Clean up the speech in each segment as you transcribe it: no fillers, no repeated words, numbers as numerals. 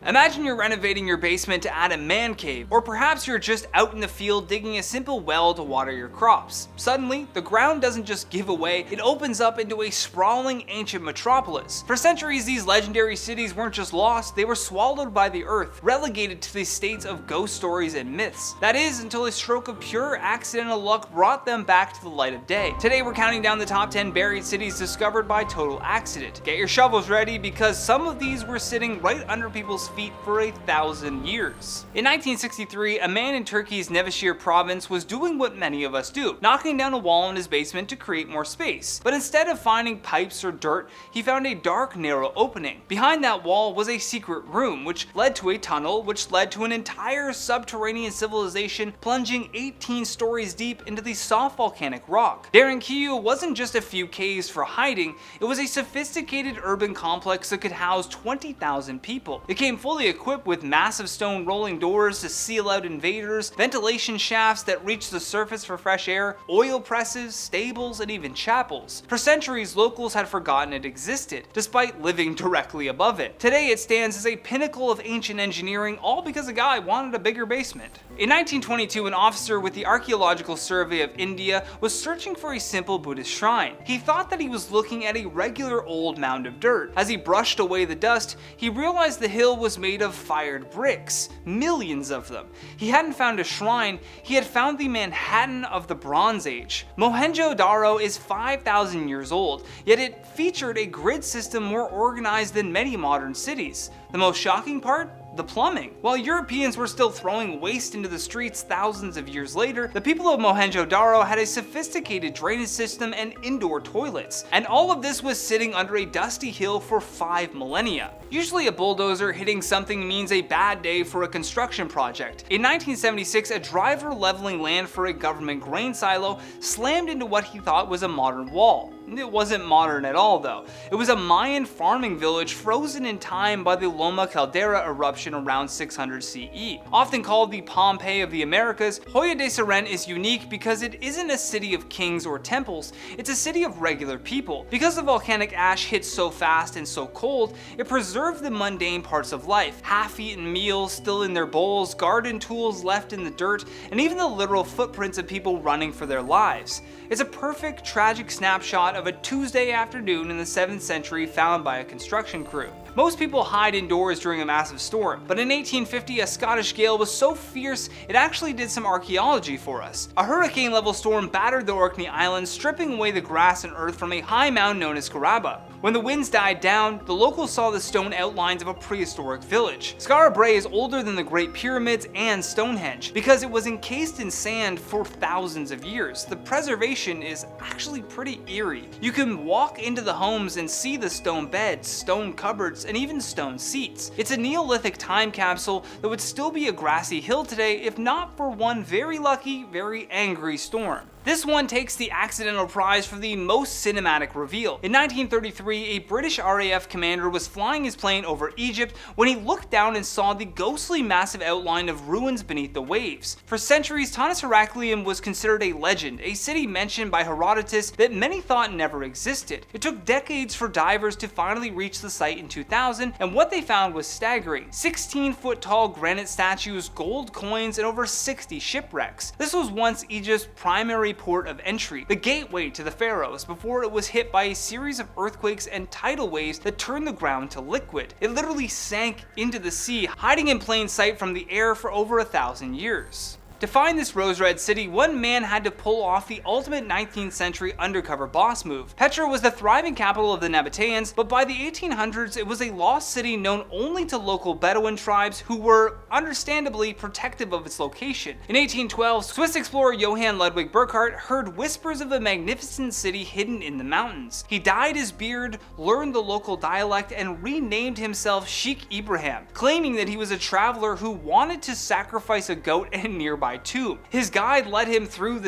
Imagine you're renovating your basement to add a man cave, or perhaps you're just out in the field digging a simple well to water your crops. Suddenly, the ground doesn't just give away, it opens up into a sprawling ancient metropolis. For centuries, these legendary cities weren't just lost, they were swallowed by the earth, relegated to the states of ghost stories and myths. That is, until a stroke of pure accidental luck brought them back to the light of day. Today we're counting down the top 10 buried cities discovered by total accident. Get your shovels ready, because some of these were sitting right under people's feet for 1,000 years. In 1963, a man in Turkey's Nevşehir province was doing what many of us do, knocking down a wall in his basement to create more space. But instead of finding pipes or dirt, he found a dark, narrow opening. Behind that wall was a secret room, which led to a tunnel, which led to an entire subterranean civilization plunging 18 stories deep into the soft volcanic rock. Derinkuyu wasn't just a few caves for hiding, it was a sophisticated urban complex that could house 20,000 people. It came fully equipped with massive stone rolling doors to seal out invaders, ventilation shafts that reached the surface for fresh air, oil presses, stables, and even chapels. For centuries, locals had forgotten it existed, despite living directly above it. Today it stands as a pinnacle of ancient engineering, all because a guy wanted a bigger basement. In 1922, an officer with the Archaeological Survey of India was searching for a simple Buddhist shrine. He thought that he was looking at a regular old mound of dirt. As he brushed away the dust, he realized the hill was made of fired bricks, millions of them. He hadn't found a shrine, he had found the Manhattan of the Bronze Age. Mohenjo-daro is 5,000 years old, yet it featured a grid system more organized than many modern cities. The most shocking part? The plumbing. While Europeans were still throwing waste into the streets thousands of years later, the people of Mohenjo-daro had a sophisticated drainage system and indoor toilets. And all of this was sitting under a dusty hill for 5 millennia. Usually a bulldozer hitting something means a bad day for a construction project. In 1976, a driver leveling land for a government grain silo slammed into what he thought was a modern wall. It wasn't modern at all though. It was a Mayan farming village frozen in time by the Loma Caldera eruption around 600 CE. Often called the Pompeii of the Americas, Joya de Ceren is unique because it isn't a city of kings or temples, it's a city of regular people. Because the volcanic ash hit so fast and so cold, it preserved the mundane parts of life. Half-eaten meals still in their bowls, garden tools left in the dirt, and even the literal footprints of people running for their lives. It's a perfect, tragic snapshot of a Tuesday afternoon in the 7th century found by a construction crew. Most people hide indoors during a massive storm, but in 1850 a Scottish gale was so fierce it actually did some archaeology for us. A hurricane-level storm battered the Orkney Islands, stripping away the grass and earth from a high mound known as Skara. When the winds died down, the locals saw the stone outlines of a prehistoric village. Skara Brae is older than the Great Pyramids and Stonehenge, because it was encased in sand for thousands of years. The preservation is actually pretty eerie. You can walk into the homes and see the stone beds, stone cupboards, and even stone seats. It's a Neolithic time capsule that would still be a grassy hill today if not for one very lucky, very angry storm. This one takes the accidental prize for the most cinematic reveal. In 1933, a British RAF commander was flying his plane over Egypt when he looked down and saw the ghostly massive outline of ruins beneath the waves. For centuries, Thonis-Heracleion was considered a legend, a city mentioned by Herodotus that many thought never existed. It took decades for divers to finally reach the site in 2000, and what they found was staggering. 16-foot tall granite statues, gold coins, and over 60 shipwrecks. This was once Egypt's primary port of entry, the gateway to the pharaohs, before it was hit by a series of earthquakes and tidal waves that turned the ground to liquid. It literally sank into the sea, hiding in plain sight from the air for over 1,000 years. To find this rose-red city, one man had to pull off the ultimate 19th century undercover boss move. Petra was the thriving capital of the Nabateans, but by the 1800s it was a lost city known only to local Bedouin tribes who were, understandably, protective of its location. In 1812, Swiss explorer Johann Ludwig Burckhardt heard whispers of a magnificent city hidden in the mountains. He dyed his beard, learned the local dialect, and renamed himself Sheikh Ibrahim, claiming that he was a traveler who wanted to sacrifice a goat in a nearby dry tomb. His guide led him through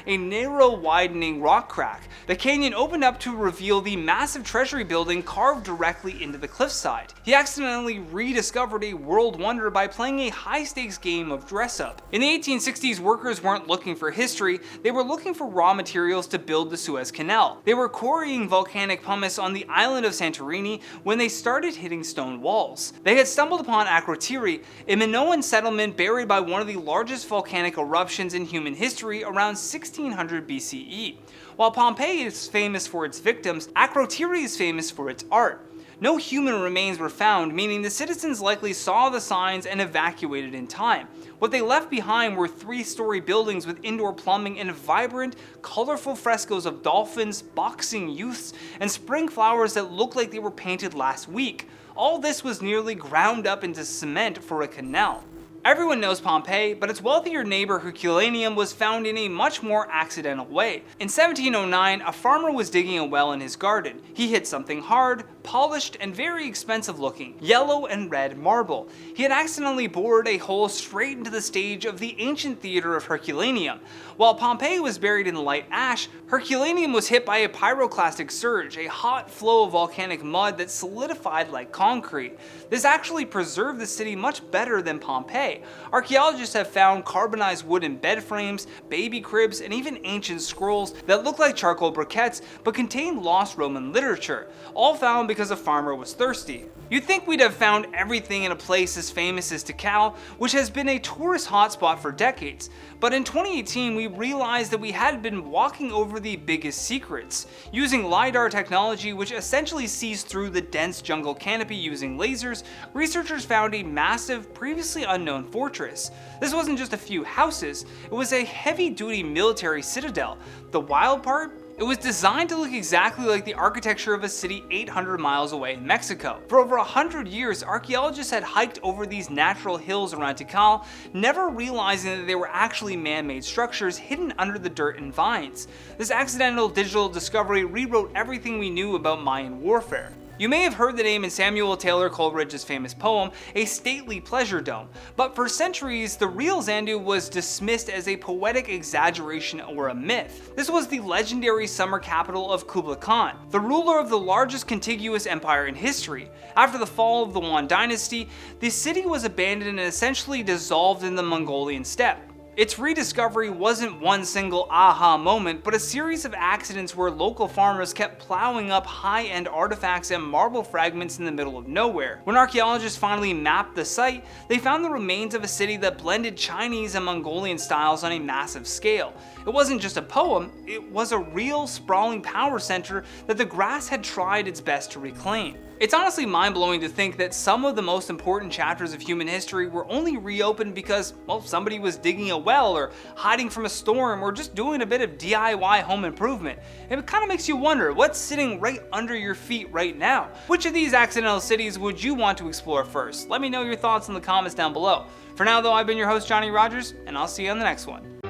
a narrow widening rock crack. The canyon opened up to reveal the massive treasury building carved directly into the cliffside. He accidentally rediscovered a world wonder by playing a high-stakes game of dress-up. In the 1860s, workers weren't looking for history, they were looking for raw materials to build the Suez Canal. They were quarrying volcanic pumice on the island of Santorini when they started hitting stone walls. They had stumbled upon Akrotiri, a Minoan settlement buried by one of the largest volcanic eruptions in human history around 1600 BCE. While Pompeii is famous for its victims, Akrotiri is famous for its art. No human remains were found, meaning the citizens likely saw the signs and evacuated in time. What they left behind were 3-story buildings with indoor plumbing and vibrant, colorful frescoes of dolphins, boxing youths, and spring flowers that looked like they were painted last week. All this was nearly ground up into cement for a canal. Everyone knows Pompeii, but its wealthier neighbor Herculaneum was found in a much more accidental way. In 1709, a farmer was digging a well in his garden. He hit something hard, polished, and very expensive looking, yellow and red marble. He had accidentally bored a hole straight into the stage of the ancient theater of Herculaneum. While Pompeii was buried in light ash, Herculaneum was hit by a pyroclastic surge, a hot flow of volcanic mud that solidified like concrete. This actually preserved the city much better than Pompeii. Archaeologists have found carbonized wooden bed frames, baby cribs, and even ancient scrolls that look like charcoal briquettes but contain lost Roman literature, all found because a farmer was thirsty. You'd think we'd have found everything in a place as famous as Tikal, which has been a tourist hotspot for decades, but in 2018 we realized that we had been walking over the biggest secrets. Using LiDAR technology, which essentially sees through the dense jungle canopy using lasers, researchers found a massive, previously unknown fortress. This wasn't just a few houses, it was a heavy-duty military citadel. The wild part? It was designed to look exactly like the architecture of a city 800 miles away in Mexico. For over 100 years, archaeologists had hiked over these natural hills around Tikal, never realizing that they were actually man-made structures hidden under the dirt and vines. This accidental digital discovery rewrote everything we knew about Mayan warfare. You may have heard the name in Samuel Taylor Coleridge's famous poem, A Stately Pleasure Dome, but for centuries, the real Xanadu was dismissed as a poetic exaggeration or a myth. This was the legendary summer capital of Kublai Khan, the ruler of the largest contiguous empire in history. After the fall of the Yuan dynasty, the city was abandoned and essentially dissolved in the Mongolian steppe. Its rediscovery wasn't one single aha moment, but a series of accidents where local farmers kept plowing up high-end artifacts and marble fragments in the middle of nowhere. When archaeologists finally mapped the site, they found the remains of a city that blended Chinese and Mongolian styles on a massive scale. It wasn't just a poem, it was a real sprawling power center that the grass had tried its best to reclaim. It's honestly mind-blowing to think that some of the most important chapters of human history were only reopened because, well, somebody was digging a well or hiding from a storm or just doing a bit of DIY home improvement. It kind of makes you wonder what's sitting right under your feet right now. Which of these accidental cities would you want to explore first? Let me know your thoughts in the comments down below. For now though, I've been your host Johnny Rogers, and I'll see you on the next one.